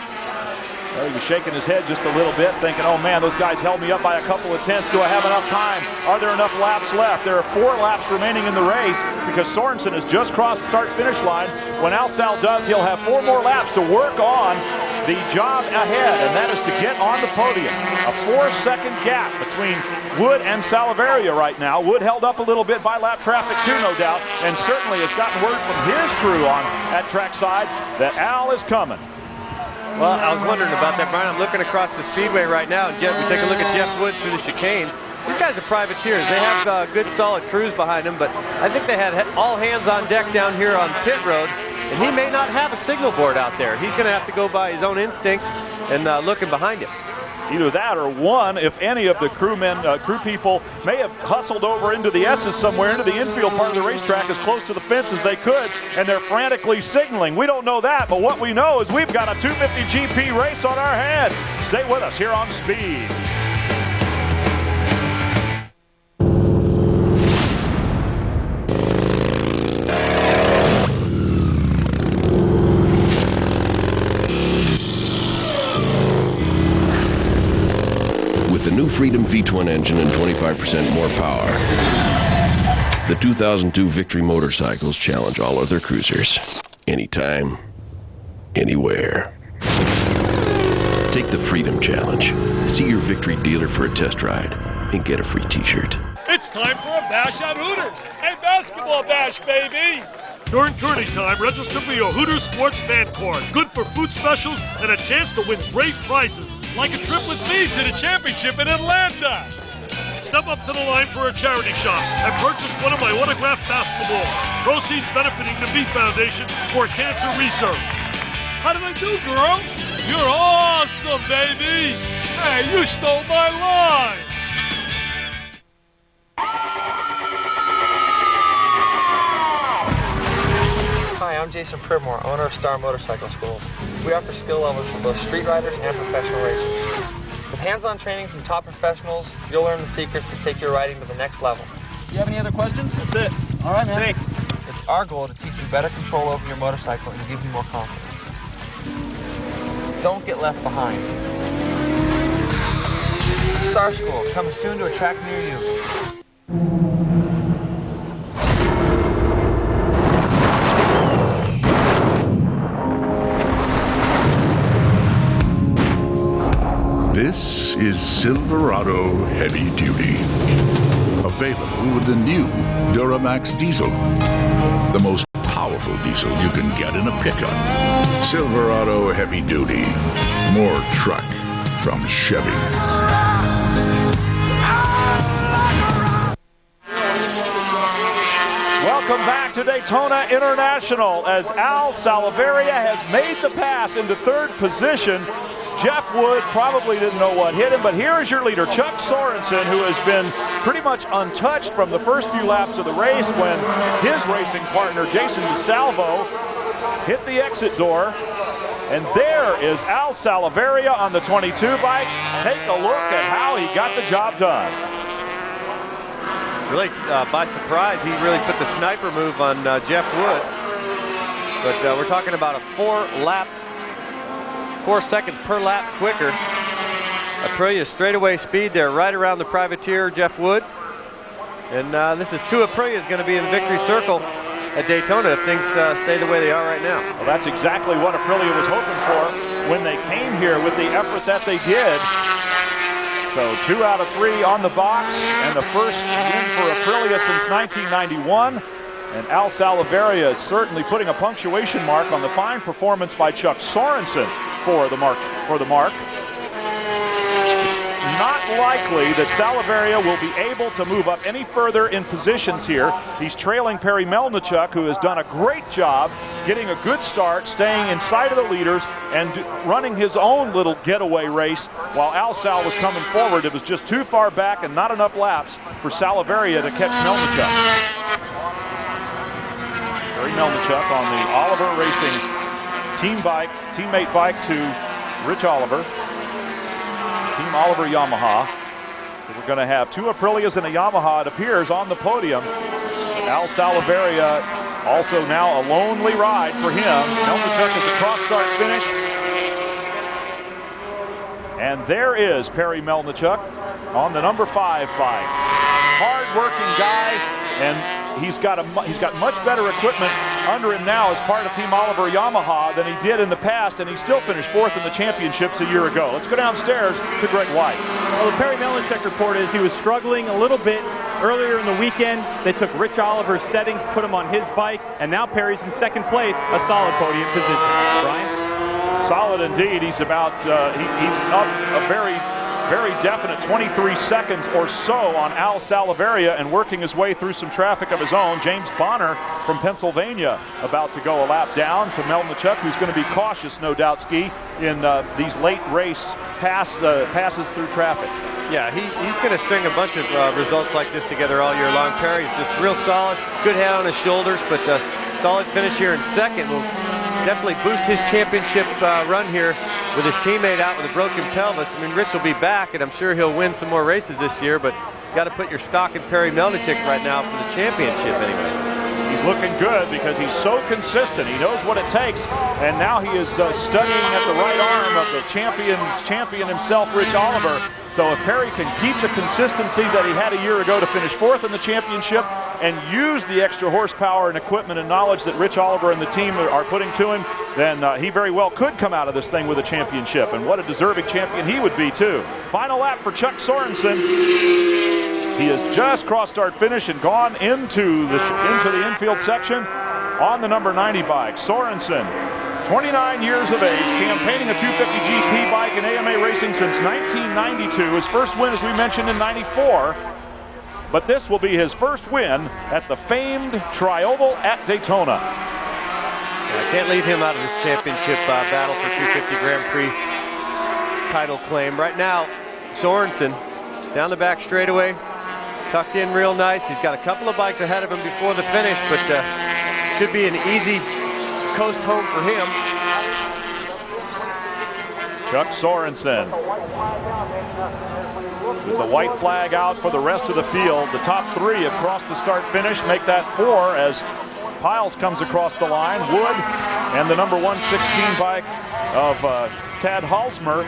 [SPEAKER 2] Well, he was shaking his head just a little bit, thinking, oh man, those guys held me up by a couple of tenths. Do I have enough time? Are there enough laps left? There are 4 laps remaining in the race because Sorensen has just crossed the start-finish line. When Al Sal does, he'll have 4 more laps to work on the job ahead, and that is to get on the podium. A 4-second gap between Wood and Salaveria right now. Wood held up a little bit by lap traffic too, no doubt, and certainly has gotten word from his crew on at trackside that Al is coming.
[SPEAKER 3] Well, I was wondering about that, Brian. I'm looking across the speedway right now, and we take a look at Jeff Wood through the chicane. These guys are privateers. They have good, solid crews behind them, but I think they had all hands on deck down here on pit road, and he may not have a signal board out there. He's going to have to go by his own instincts and looking behind him.
[SPEAKER 2] Either that or one, if any of the crew people may have hustled over into the S's somewhere, into the infield part of the racetrack as close to the fence as they could, and they're frantically signaling. We don't know that, but what we know is we've got a 250 GP race on our hands. Stay with us here on Speed.
[SPEAKER 11] With the new Freedom V-twin engine and 25% more power, the 2002 Victory motorcycles challenge all other cruisers. Anytime, anywhere. Take the Freedom Challenge. See your Victory dealer for a test ride and get a free t-shirt.
[SPEAKER 5] It's time for a bash at Hooters. A basketball bash, baby! During tourney time, register for your Hooters Sports Fan Card. Good for food specials and a chance to win great prizes, like a trip with me to the championship in Atlanta. Step up to the line for a charity shop and purchase one of my autographed basketballs. Proceeds benefiting the V Foundation for Cancer Research. How did I do, girls? You're awesome, baby! Hey, you stole my line!
[SPEAKER 12] Hi, I'm Jason Pridmore, owner of Star Motorcycle School. We offer skill levels for both street riders and professional racers. With hands-on training from top professionals, you'll learn the secrets to take your riding to the next level. Do you have any other questions?
[SPEAKER 4] That's it.
[SPEAKER 12] All right, man.
[SPEAKER 4] Thanks.
[SPEAKER 12] It's our goal to teach you better control over your motorcycle and give you more confidence. Don't get left behind. Star School, coming soon to a track near you.
[SPEAKER 14] This is Silverado Heavy Duty. Available with the new Duramax diesel. The most powerful diesel you can get in a pickup. Silverado Heavy Duty. More truck from Chevy.
[SPEAKER 2] Welcome back to Daytona International as Al Salaveria has made the pass into 3rd position. Jeff Wood probably didn't know what hit him, but here is your leader, Chuck Sorensen, who has been pretty much untouched from the first few laps of the race when his racing partner, Jason DeSalvo, hit the exit door. And there is Al Salaveria on the 22 bike. Take a look at how he got the job done.
[SPEAKER 3] Really, by surprise, he really put the sniper move on Jeff Wood. But we're talking about a 4 seconds per lap quicker. Aprilia straightaway speed there, right around the privateer, Jeff Wood. And this is Tua Aprilia is going to be in the victory circle at Daytona if things stay the way they are right now.
[SPEAKER 2] Well, that's exactly what Aprilia was hoping for when they came here with the effort that they did. So 2 out of 3 on the box, and the first win for Aprilia since 1991. And Al Salaveria is certainly putting a punctuation mark on the fine performance by Chuck Sorensen for the mark. It's not likely that Salaveria will be able to move up any further in positions here. He's trailing Perry Melnichuk, who has done a great job getting a good start, staying inside of the leaders, and running his own little getaway race while Al Sal was coming forward. It was just too far back and not enough laps for Salaveria to catch Melnichuk. Perry Melnichuk on the Oliver Racing teammate bike to Rich Oliver. Team Oliver Yamaha. So we're going to have 2 Aprilias and a Yamaha, it appears, on the podium. Al Salaveria also now a lonely ride for him. Melnichuk is a cross-start finish. And there is Perry Melnichuk on the number 5 bike. Hard-working guy, and he's got much better equipment under him now as part of Team Oliver Yamaha than he did in the past, and he still finished 4th in the championships a year ago. Let's go downstairs to Greg White.
[SPEAKER 4] Well, the Perry Melnichuk report is he was struggling a little bit earlier in the weekend. They took Rich Oliver's settings, put him on his bike, and now Perry's in 2nd place, a solid podium position. Brian?
[SPEAKER 2] Solid indeed. He's about, he's up a very definite 23 seconds or so on Al Salaveria and working his way through some traffic of his own. James Bonner from Pennsylvania about to go a lap down to Melnichuk, who's going to be cautious, no doubt, Ski, in these late race passes through traffic.
[SPEAKER 3] Yeah, he's going to string a bunch of results like this together all year long. Perry's just real solid, good head on his shoulders, but solid finish here in 2nd will definitely boost his championship run here with his teammate out with a broken pelvis. I mean, Rich will be back, and I'm sure he'll win some more races this year, but you got to put your stock in Perry Melnichuk right now for the championship anyway.
[SPEAKER 2] He's looking good because he's so consistent. He knows what it takes, and now he is studying at the right arm of the champion himself, Rich Oliver. So if Perry can keep the consistency that he had a year ago to finish 4th in the championship and use the extra horsepower and equipment and knowledge that Rich Oliver and the team are putting to him, then he very well could come out of this thing with a championship. And what a deserving champion he would be, too. Final lap for Chuck Sorensen. He has just cross-start finish and gone into the infield section on the number 90 bike. Sorensen, 29 years of age, campaigning a 250 GP bike in AMA racing since 1992. His first win, as we mentioned, in 94. But this will be his first win at the famed Tri-Oval at Daytona.
[SPEAKER 3] I can't leave him out of this championship battle for 250 Grand Prix title claim. Right now, Sorensen down the back straightaway, tucked in real nice. He's got a couple of bikes ahead of him before the finish, but should be an easy coast home for him.
[SPEAKER 2] Chuck Sorensen with the white flag out for the rest of the field. The top 3 across the start finish make that 4 as Piles comes across the line. Wood and the number 116 bike of Tad Halsmer.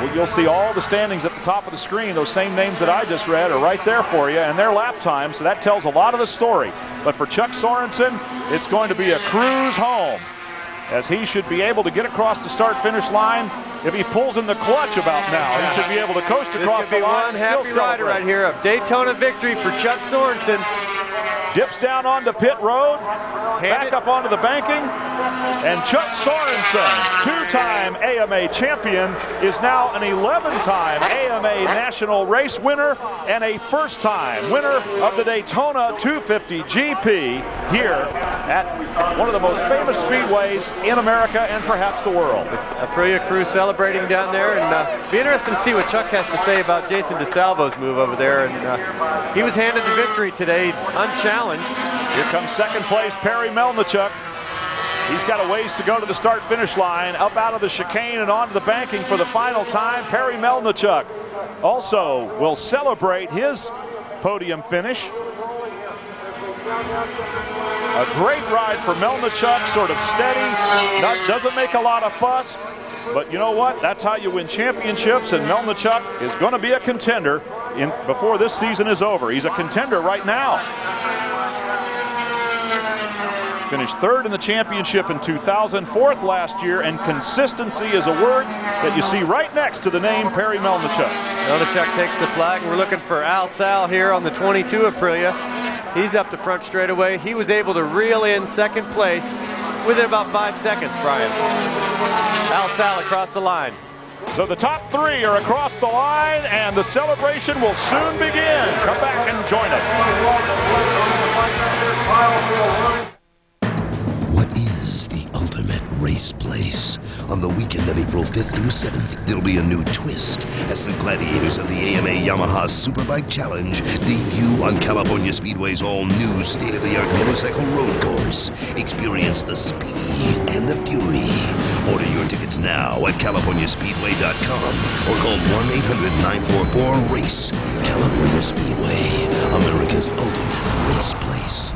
[SPEAKER 2] Well, you'll see all the standings at the top of the screen. Those same names that I just read are right there for you, and their lap time, so that tells a lot of the story. But for Chuck Sorensen, it's going to be a cruise home, as he should be able to get across the start-finish line. If he pulls in the clutch about now, he should be able to coast across the line.
[SPEAKER 3] This could be one happy rider right here of Daytona victory for Chuck Sorensen.
[SPEAKER 2] Dips down onto pit road, back up onto the banking, and Chuck Sorensen, 2-time AMA champion, is now an 11-time AMA National Race winner and a first-time winner of the Daytona 250 GP here at one of the most famous speedways in America and perhaps the world.
[SPEAKER 3] Aprilia crew celebrating down there, and be interesting to see what Chuck has to say about Jason DeSalvo's move over there. And he was handed the victory today, unchallenged.
[SPEAKER 2] Here comes 2nd place Perry Melnichuk. He's got a ways to go to the start-finish line, up out of the chicane and onto the banking for the final time. Perry Melnichuk also will celebrate his podium finish. A great ride for Melnichuk, sort of steady, doesn't make a lot of fuss, but you know what? That's how you win championships, and Melnichuk is going to be a contender before this season is over. He's a contender right now. Finished third in the championship in 2000, fourth last year, and consistency is a word that you see right next to the name Perry Melnichuk.
[SPEAKER 3] Melnichuk takes the flag, and we're looking for Al Sal here on the 22 Aprilia. He's up the front straightaway. He was able to reel in second place within about 5 seconds, Brian. Al Sal across the line.
[SPEAKER 2] So the top three are across the line, and the celebration will soon begin. Come back and join us.
[SPEAKER 7] What is the ultimate race place? On the weekend of April 5th through 7th, there'll be a new twist as the gladiators of the AMA Yamaha Superbike Challenge debut on California Speedway's all-new state-of-the-art motorcycle road course. Experience the speed and the fury. Order your tickets now at CaliforniaSpeedway.com or call 1-800-944-RACE. California Speedway, America's ultimate race place.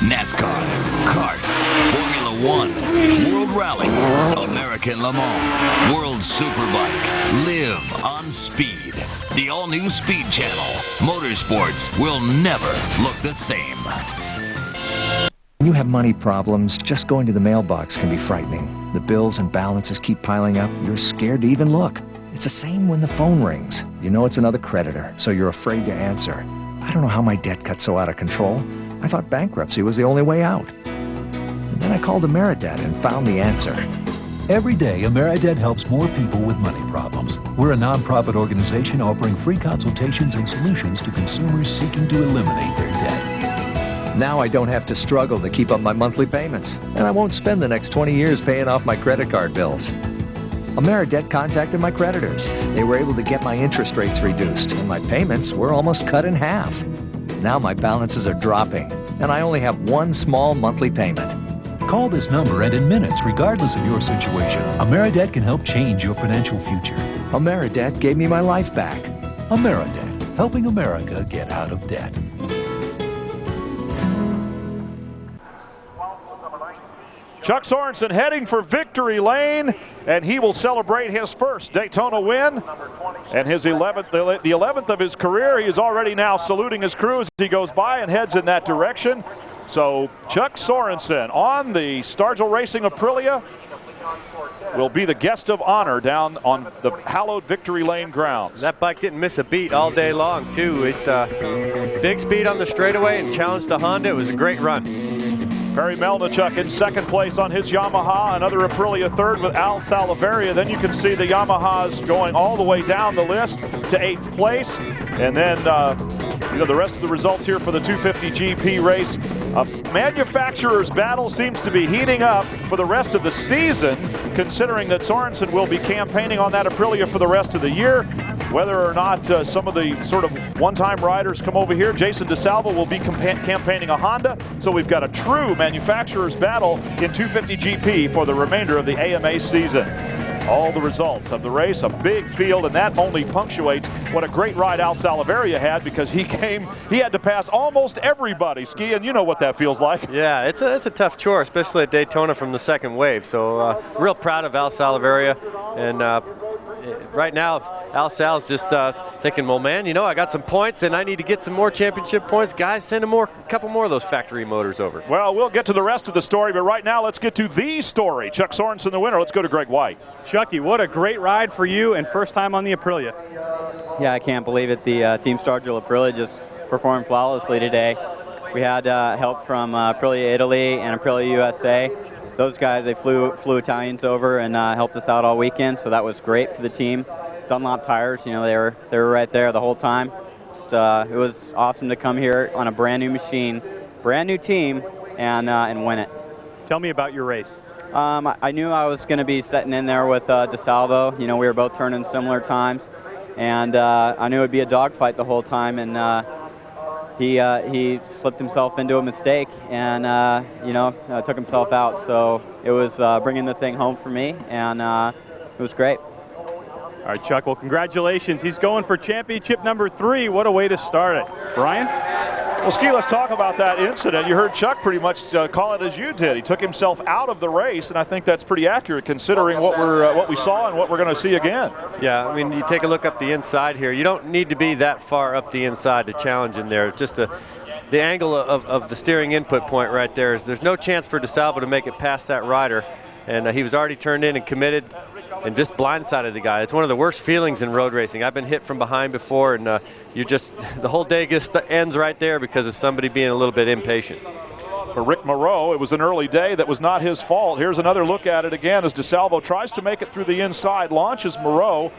[SPEAKER 15] NASCAR, kart, Formula One, World Rally, American Le Mans, World Superbike. Live on speed. The all-new Speed Channel. Motorsports will never look the same.
[SPEAKER 18] When you have money problems, just going to the mailbox can be frightening. The bills and balances keep piling up. You're scared to even look. It's the same when the phone rings. You know it's another creditor, so you're afraid to answer. I don't know how my debt got so out of control. I thought bankruptcy was the only way out. And then I called Ameridebt and found the answer.
[SPEAKER 21] Every day, Ameridebt helps more people with money problems. We're a nonprofit organization offering free consultations and solutions to consumers seeking to eliminate their debt.
[SPEAKER 18] Now I don't have to struggle to keep up my monthly payments, and I won't spend the next 20 years paying off my credit card bills. Ameridebt contacted my creditors. They were able to get my interest rates reduced, and my payments were almost cut in half. Now my balances are dropping, and I only have one small monthly payment.
[SPEAKER 21] Call this number, and in minutes, regardless of your situation, Ameridebt can help change your financial future.
[SPEAKER 18] Ameridebt gave me my life back.
[SPEAKER 21] Ameridebt, helping America get out of debt.
[SPEAKER 2] Chuck Sorensen heading for victory lane, and he will celebrate his first Daytona win and his 11th, the 11th of his career. He is already now saluting his crew as he goes by and heads in that direction. So Chuck Sorensen on the Stargell Racing Aprilia will be the guest of honor down on the hallowed Victory Lane grounds.
[SPEAKER 3] That bike didn't miss a beat all day long, too. It big speed on the straightaway and challenged the Honda. It was a great run.
[SPEAKER 2] Perry Melnichuk in second place on his Yamaha, another Aprilia third with Al Salaveria. Then you can see the Yamahas going all the way down the list to 8th place. And then, the rest of the results here for the 250 GP race. A manufacturer's battle seems to be heating up for the rest of the season, considering that Sorensen will be campaigning on that Aprilia for the rest of the year. Whether or not some of the sort of one-time riders come over here, Jason DeSalvo will be campaigning a Honda. So we've got a true manufacturer's battle in 250 GP for the remainder of the AMA season. All the results of the race, a big field, and that only punctuates what a great ride Al Salaveria had, because he had to pass almost everybody, Ski, and you know what that feels like.
[SPEAKER 3] Yeah, it's a tough chore, especially at Daytona from the second wave. So real proud of Al Salaveria, and right now Al Sal's just thinking, well, man, I got some points and I need to get some more championship points. Guys, send a couple more of those factory motors over.
[SPEAKER 2] Well, we'll get to the rest of the story, but right now let's get to the story. Chuck Sorensen, the winner. Let's go to Greg White.
[SPEAKER 4] Chucky, what a great ride for you, and first time on the Aprilia.
[SPEAKER 19] Yeah, I can't believe it. The Team Stargell Aprilia just performed flawlessly today. We had help from Aprilia Italy and Aprilia USA. Those guys, they flew Italians over and helped us out all weekend, so that was great for the team. Dunlop tires, they were right there the whole time. Just, it was awesome to come here on a brand new machine, brand new team, and win it.
[SPEAKER 4] Tell me about your race.
[SPEAKER 19] I knew I was going to be sitting in there with DeSalvo. We were both turning similar times, and I knew it would be a dogfight the whole time. And he slipped himself into a mistake, and took himself out. So it was bringing the thing home for me, and it was great.
[SPEAKER 4] All right, Chuck. Well, congratulations. He's going for championship number 3. What a way to start it, Brian.
[SPEAKER 2] Well, Ski, let's talk about that incident. You heard Chuck pretty much call it as you did. He took himself out of the race, and I think that's pretty accurate considering what we saw and what we're going to see again.
[SPEAKER 3] Yeah, I mean, you take a look up the inside here. You don't need to be that far up the inside to challenge in there. Just the angle of the steering input point right there is there's no chance for DeSalvo to make it past that rider, and he was already turned in and committed and just blindsided the guy. It's one of the worst feelings in road racing. I've been hit from behind before, and the whole day just ends right there because of somebody being a little bit impatient.
[SPEAKER 2] For Rick Moreau, it was an early day that was not his fault. Here's another look at it again as DeSalvo tries to make it through the inside, launches Moreau,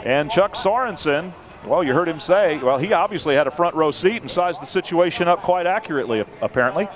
[SPEAKER 2] and Chuck Sorensen, well, you heard him say, well, he obviously had a front row seat and sized the situation up quite accurately, apparently.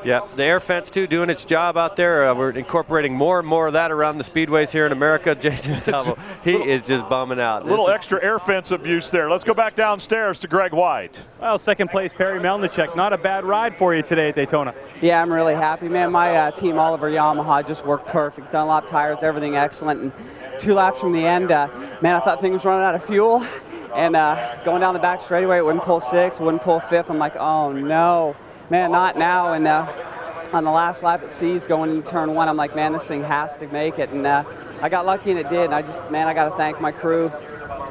[SPEAKER 3] Yeah, the air fence too doing its job out there. We're incorporating more and more of that around the speedways here in America. Jason Salvo, he is just bumming out.
[SPEAKER 2] A little extra air fence abuse there. Let's go back downstairs to Greg White.
[SPEAKER 4] Well, second place, Perry Melnichek. Not a bad ride for you today at Daytona.
[SPEAKER 16] Yeah, I'm really happy, man. My team, Oliver Yamaha, just worked perfect. Dunlop tires, everything excellent. And 2 laps from the end, man, I thought things was running out of fuel. And going down the back straightaway, it wouldn't pull 6, it wouldn't pull 5th. I'm like, oh no. Man, not now. And on the last lap, it seized going into turn 1. I'm like, man, this thing has to make it. And I got lucky and it did. And I got to thank my crew.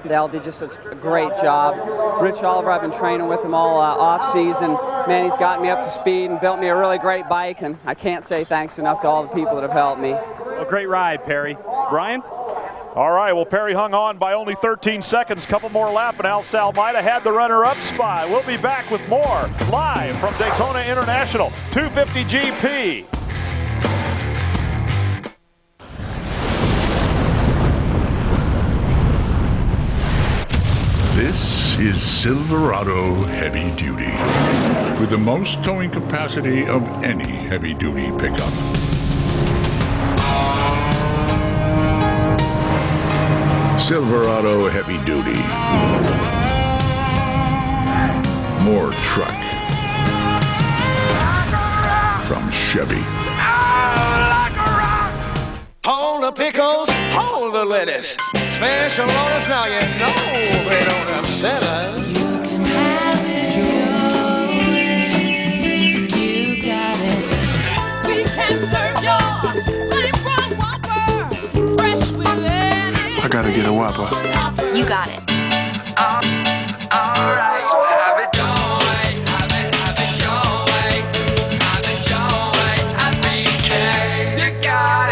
[SPEAKER 16] They all did just a great job. Rich Oliver, I've been training with him all off season. Man, he's gotten me up to speed and built me a really great bike. And I can't say thanks enough to all the people that have helped me.
[SPEAKER 4] Well, great ride, Perry. Brian?
[SPEAKER 2] All right, well, Perry hung on by only 13 seconds. Couple more laps, and Al Sal might have had the runner-up spot. We'll be back with more live from Daytona International 250 GP.
[SPEAKER 14] This is Silverado Heavy Duty, with the most towing capacity of any heavy-duty pickup. Silverado Heavy Duty. More truck. From Chevy.
[SPEAKER 10] Hold the pickles, hold the lettuce. Special orders now, you know they don't upset us. You can have it your way. You got it. We can serve your flame-fried Whopper. Fresh with lettuce.
[SPEAKER 20] I gotta get a Whopper.
[SPEAKER 22] You got it.
[SPEAKER 10] All right, have it your way. Have it your way. Have it your way. I BK. You got it.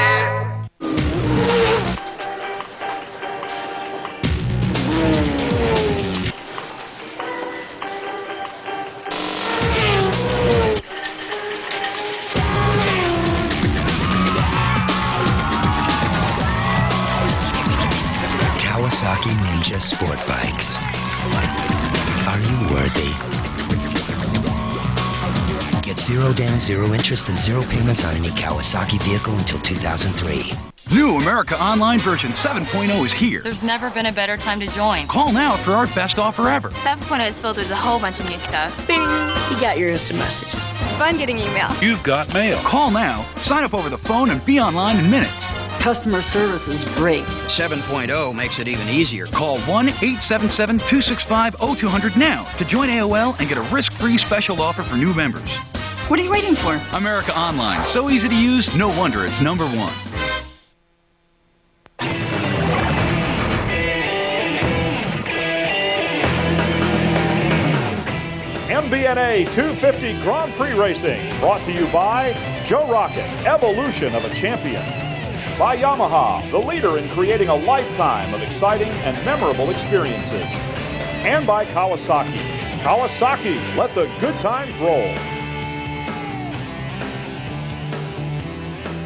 [SPEAKER 17] Kawasaki Ninja Sport Bikes. Are you worthy? Get 0 down, 0 interest, and 0 payments on any Kawasaki vehicle until 2003.
[SPEAKER 23] New America Online version 7.0 is here.
[SPEAKER 22] There's never been a better time to join.
[SPEAKER 23] Call now for our best offer ever.
[SPEAKER 22] 7.0 is filled with a whole bunch of new stuff.
[SPEAKER 25] Bing! You got your instant messages.
[SPEAKER 22] It's fun getting email.
[SPEAKER 23] You've got mail. Call now, sign up over the phone, and be online in minutes.
[SPEAKER 25] Customer service is great.
[SPEAKER 26] 7.0 makes it even easier.
[SPEAKER 23] Call 1-877-265-0200 now to join AOL and get a risk-free special offer for new members.
[SPEAKER 25] What are you waiting for?
[SPEAKER 23] America Online. So easy to use, no wonder it's number 1.
[SPEAKER 2] MBNA 250 Grand Prix Racing, brought to you by Joe Rocket, evolution of a champion. By Yamaha, the leader in creating a lifetime of exciting and memorable experiences. And by Kawasaki. Kawasaki, let the good times roll.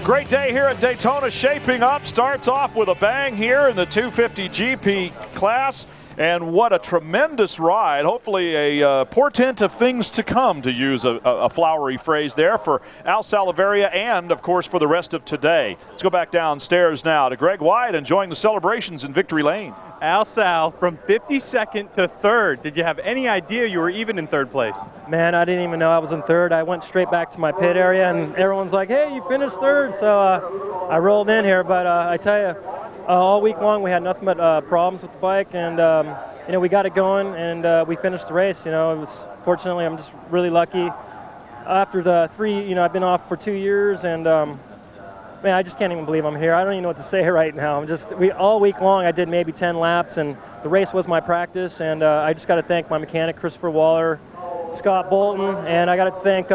[SPEAKER 2] Great day here at Daytona, shaping up. Starts off with a bang here in the 250 GP class. And what a tremendous ride. Hopefully a portent of things to come, to use a flowery phrase there, for Al Salaveria and, of course, for the rest of today. Let's go back downstairs now to Greg White enjoying the celebrations in Victory Lane.
[SPEAKER 4] Al Sal from 52nd to 3rd. Did you have any idea you were even in 3rd place?
[SPEAKER 27] Man, I didn't even know I was in 3rd. I went straight back to my pit area, and everyone's like, hey, you finished 3rd. So I rolled in here, but I tell you,
[SPEAKER 1] All week long we had nothing but problems with the bike, and you know, we got it going, and we finished the race. You know, it was, fortunately, I'm just really lucky. After the 3, you know, I've been off for 2 years, and man, I just can't even believe I'm here. I don't even know what to say right now. All week long I did maybe 10 laps, and the race was my practice, and I just got to thank my mechanic, Christopher Waller, Scott Bolton, and I got to thank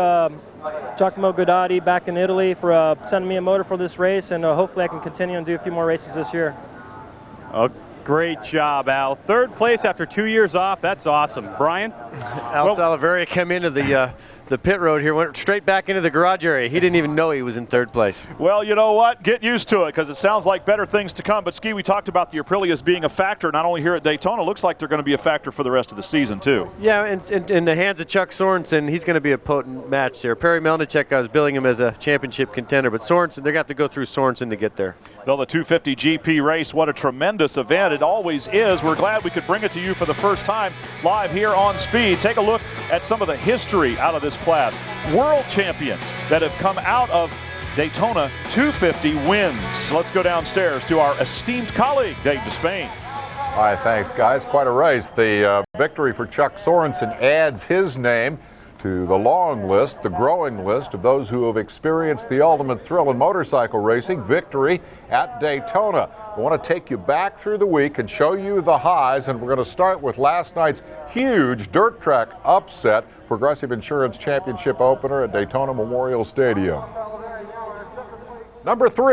[SPEAKER 1] Giacomo Godati back in Italy for sending me a motor for this race, and hopefully I can continue and do a few more races this year.
[SPEAKER 4] Oh, great job, Al. 3rd place after 2 years off. That's awesome. Brian?
[SPEAKER 3] Al Salaveria came into the pit road here, went straight back into the garage area. He didn't even know he was in 3rd place.
[SPEAKER 2] Well, you know what? Get used to it, because it sounds like better things to come. But, Ski, we talked about the Aprilias being a factor not only here at Daytona. Looks like they're going to be a factor for the rest of the season, too.
[SPEAKER 3] Yeah, and in the hands of Chuck Sorensen, he's going to be a potent match there. Perry Melnichek, I was billing him as a championship contender, but Sorensen, they're going to have to go through Sorensen to get there.
[SPEAKER 2] Well, the 250 GP race, what a tremendous event. It always is. We're glad we could bring it to you for the first time live here on Speed. Take a look at some of the history out of this class. World champions that have come out of Daytona 250 wins. Let's go downstairs to our esteemed colleague, Dave Despain.
[SPEAKER 6] All right, thanks, guys. Quite a race. The victory for Chuck Sorensen adds his name to the long list, the growing list of those who have experienced the ultimate thrill in motorcycle racing, victory at Daytona. I want to take you back through the week and show you the highs, and we're going to start with last night's huge dirt track upset, Progressive Insurance Championship opener at Daytona Memorial Stadium. Number 3.